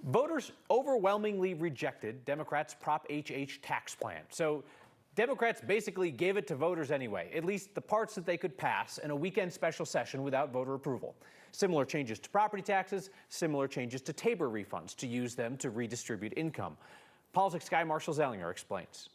Voters overwhelmingly rejected Democrats' Prop HH tax plan. So Democrats basically gave it to voters anyway, at least the parts that they could pass in a weekend special session without voter approval. Similar changes to property taxes, similar changes to TABOR refunds to use them to redistribute income. Politics guy Marshall Zellinger explains.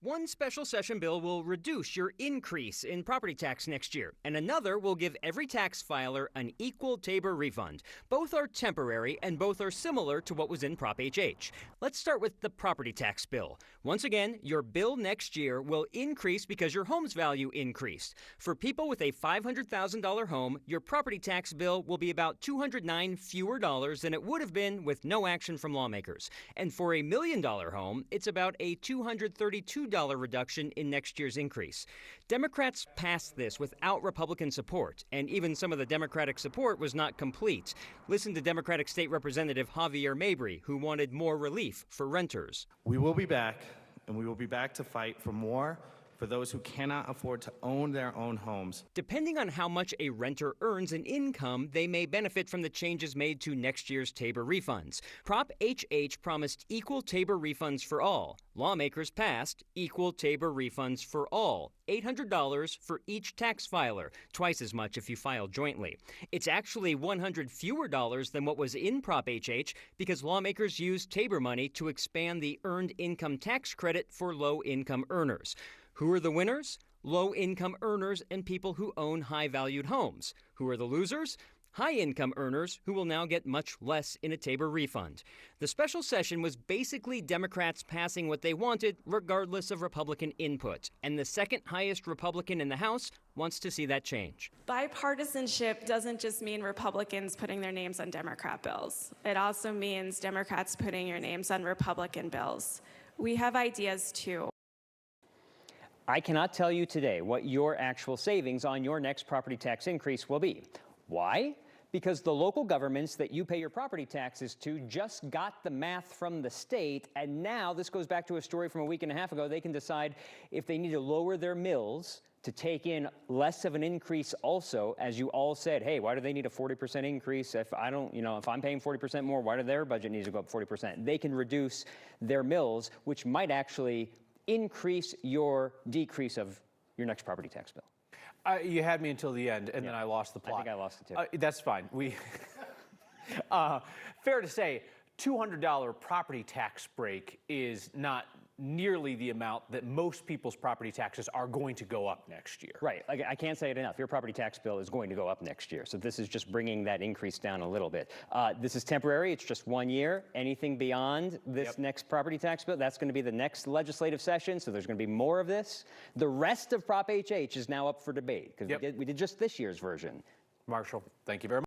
One special session bill will reduce your increase in property tax next year, and another will give every tax filer an equal TABOR refund. Both are temporary, and both are similar to what was in Prop HH. Let's start with the property tax bill. Once again, your bill next year will increase because your home's value increased. For people with a $500,000 home, your property tax bill will be about $209 fewer than it would have been with no action from lawmakers. And for $1 million home, it's about a $232 reduction in next year's increase. Democrats passed this without Republican support, and even some of the Democratic support was not complete. Listen to Democratic State Representative Javier Mabry, who wanted more relief for renters. We will be back, and we will be back to fight for more for those who cannot afford to own their own homes. Depending on how much a renter earns in income, they may benefit from the changes made to next year's TABOR refunds. Prop HH promised equal TABOR refunds for all. Lawmakers passed equal TABOR refunds for all, $800 for each tax filer, twice as much if you file jointly. It's actually $100 fewer than what was in Prop HH because lawmakers used TABOR money to expand the earned income tax credit for low-income earners. Who are the winners? Low-income earners and people who own high-valued homes. Who are the losers? High-income earners who will now get much less in a TABOR refund. The special session was basically Democrats passing what they wanted, regardless of Republican input. And the second highest Republican in the House wants to see that change. Bipartisanship doesn't just mean Republicans putting their names on Democrat bills. It also means Democrats putting your names on Republican bills. We have ideas, too. I cannot tell you today what your actual savings on your next property tax increase will be. Why? Because the local governments that you pay your property taxes to just got the math from the state, and now this goes back to a story from a week and a half ago. They can decide if they need to lower their mills to take in less of an increase also, as you all said, hey, why do they need a 40% increase? If I don't, if I'm paying 40% more, why do their budget need to go up 40%? They can reduce their mills, which might actually increase your decrease of your next property tax bill. You had me until the end, and then I lost the plot. I think I lost it too. That's fine. Fair to say, $200 property tax break is not nearly the amount that most people's property taxes are going to go up next year. Right. I can't say it enough. Your property tax bill is going to go up next year. So this is just bringing that increase down a little bit. This is temporary. It's just 1 year. Anything beyond this next property tax bill, that's going to be the next legislative session. So there's going to be more of this. The rest of Prop HH is now up for debate because we did just this year's version. Marshall, thank you very much.